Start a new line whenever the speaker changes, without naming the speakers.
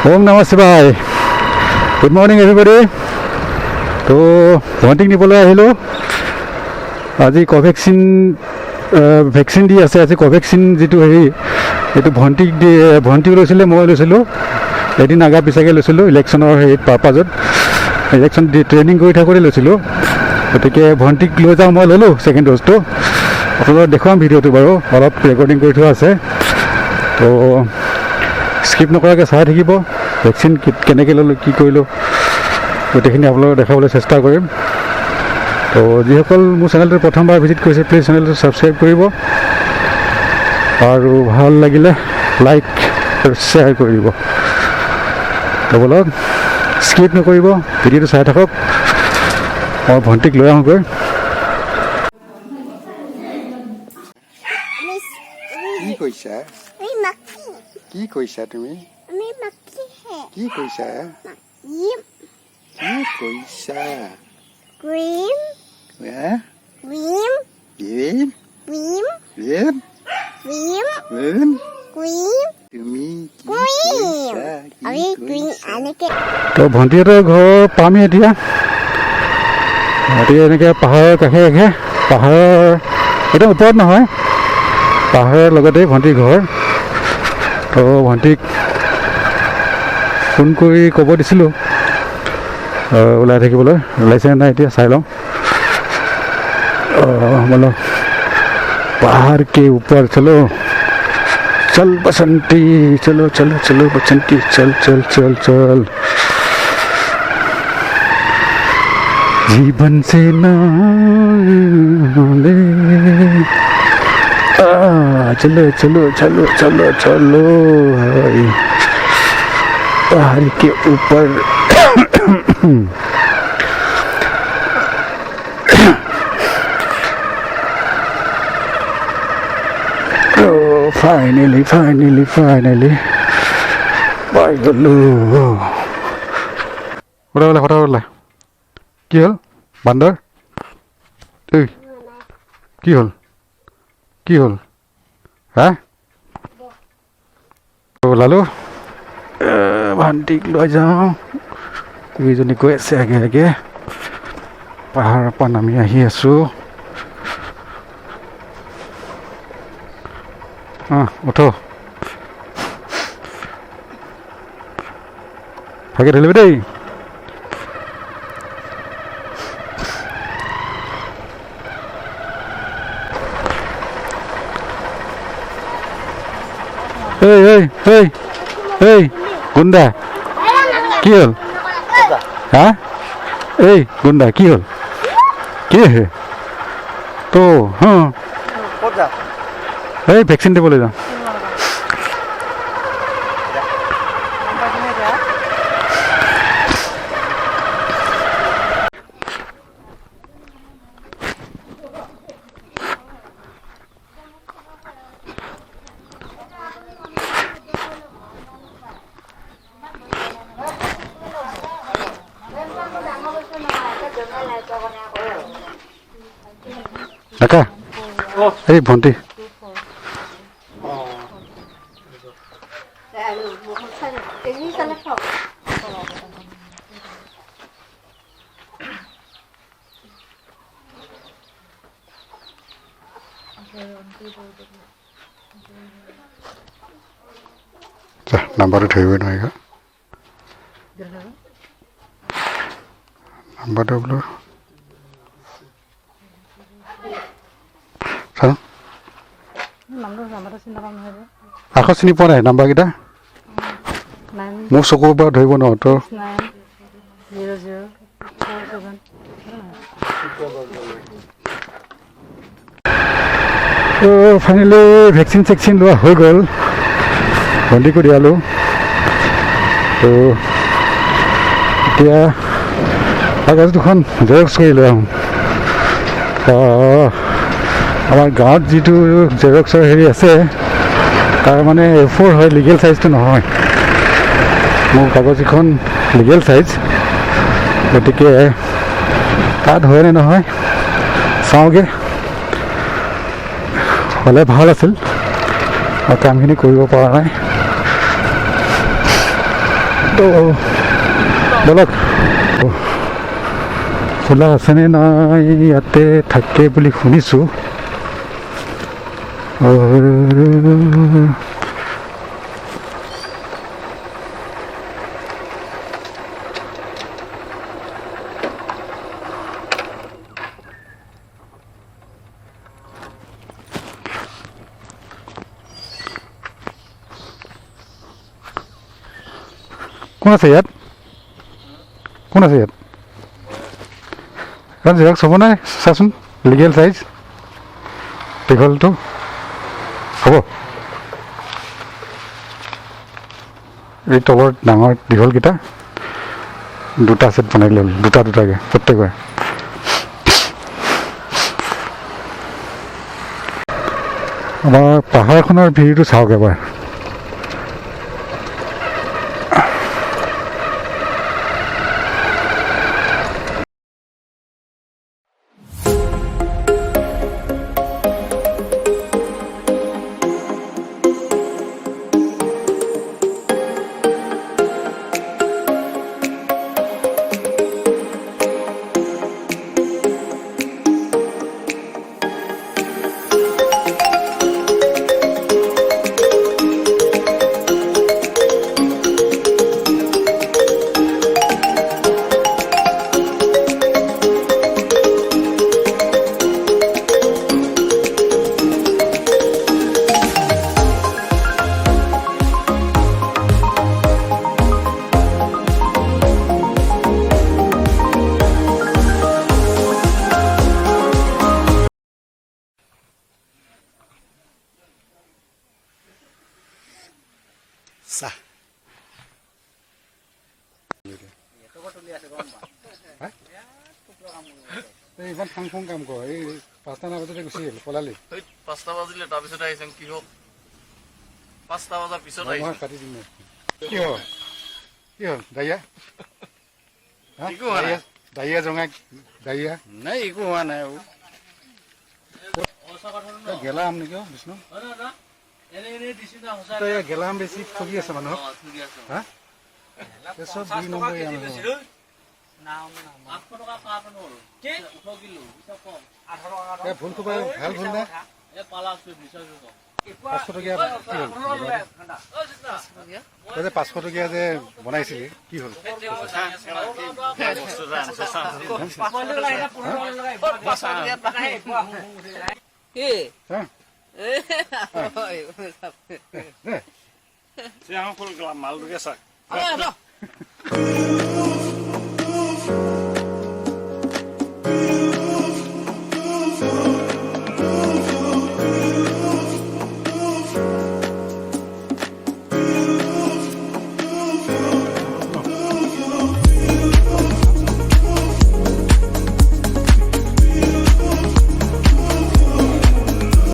Om Namah Shivaya. Good morning, everybody. So, wanting নিবলৈ আহিলো আজি কোভ্যাক্সিন ভ্যাকচিন দি আছে আজি কোভ্যাক্সিন যেটো হেৰি এটো ভন্টি লৈছিলে মই লৈছিলোঁ এদিন আগা পিছাকে লৈছিলোঁ ইলেকশ্যনৰ হেৰি পাৰপাজত ইলেকশ্যন ট্ৰেইনিং কৰি থাকোঁতে লৈছিলোঁ গতিকে ভন্টিক লৈ যাওঁ মই ল'লোঁ ছেকেণ্ড ড'জটো আপোনালোকক দেখুৱাম ভিডিঅ'টো বাৰু অলপ ৰেকৰ্ডিং কৰি থোৱা আছে তো স্কিপ নকৰাকৈ চাই থাকিব ভ্যাকচিন কেনেকৈ ল'লোঁ কি কৰিলোঁ গোটেইখিনি আপোনালোকক দেখাবলৈ চেষ্টা কৰিম তো যিসকল মোৰ চেনেলটো প্ৰথমবাৰ ভিজিট কৰিছে প্লিজ চেনেলটো ছাবস্ক্ৰাইব কৰিব আৰু ভাল লাগিলে লাইক আৰু শ্বেয়াৰ কৰিব তো বলক স্কিপ নকৰিব ভিডিঅ'টো চাই থাকক মই ভণ্টিক লৈ আহোঁগৈ কি কৈছা তুমি কি কৈছা কি কৈছা
Cream.
Yeah?
Cream.
Cream?
Cream.
Cream?
Cream.
Cream?
Cream.
তুমি কি
Cream.
কৈছা
Are you green? Anake.
তো ভণ্টিহঁতৰ ঘৰ পামহি এতিয়া এনেকৈ পাহাৰৰ কাষে কাষে পাহাৰৰ একদম ওপৰত নহয় পাহাৰৰ লগতে ভণ্টিৰ ঘৰ তো ভণ্টিক ফোন কৰি ক'ব দিছিলোঁ ওলাই থাকিবলৈ ওলাইছে নাই এতিয়া চাই লওঁ बोलो पहाड़ के ऊपर चलो चल बसंती चलो चलो चलो बसंती चल चल चल चल जीवन से ना ले चलो चलो चलो चलो चलो पहाड़ के ऊपर finally by the loo ওলা কি হ'ল বান্দৰ এই কি হ'ল হা ওলালো ভণ্টিক লৈ যাওঁ দুইজনী কৈ আছে আগে আগে পাহাৰৰ পৰা নামি আহি আছোঁ উঠো ভাগে ধৰিবি দেই এই গুণ্ডা কি হ'ল হা এই গুণ্ডা কি হ'ল কি তো এই ভেকচিন দিবলৈ যাওঁ কাকা এই ভণ্টি নাম্বাৰটো ধৰিবই নোৱাৰিব নাম্বাৰটো বোলো আকৌ চিনি পোৱা নাই নাম্বাৰকেইটা মোৰ চকুৰ পৰা ধৰিব নোৱাৰো তো ফাইনেলি ভেকচিন লোৱা হৈ গ'ল ভণ্টিকো দিয়ালোঁ তো এতিয়া কাগজ দুখন জেৰক্স কৰি লৈ আহোঁ আমাৰ গাঁৱত যিটো জেৰক্সৰ হেৰি আছে তাৰ মানে A4 হয় লিগেল চাইজটো নহয় মোৰ কাগজকেইখন লিগেল চাইজ গতিকে তাত হয় নে নহয় চাওঁগৈ হ'লে ভাল আছিল আৰু কামখিনি কৰিব পৰা নাই তো বলক খোলা আছেনে নাই ইয়াতে থাকে বুলি শুনিছোঁ কোন আছে ইয়াত কোন আছে ইয়াত কাৰণ জেৰক্স হ'ব নাই চাচোন লিগেল চাইজ দীঘলটো হ'ব এই তলৰ ডাঙৰ দীঘলকেইটা দুটা ছেট বনাই ল'ল দুটাকৈ প্ৰত্যেকৰে আমাৰ পাহাৰখনৰ ভিৰটো চাওক এবাৰ ইমান ফাং ফুং কাম কৰ এই 5টা বজাতে গুচি গ'ল পলালি
5টা বাজিলে তাৰপিছত আহিছে কি হওক 5টা বজাৰ পিছত আহিছে
কাটি দিম কি হ'ল দাইয়া
একো হোৱা নাই
দাইয়া জঙা দাইয়া
নাই একো হোৱা নাই
গেলা আম নেকি বিষ্ণু গেলা আম বেছি ঠগি আছে মানুহক হা চব 2 নম্বৰ ভুল খুব ভাল ভুল নে 500 টকীয়া কি হ'ল 500 টকীয়া যে বনাইছিলি কি হ'ল
মালটোকে চাক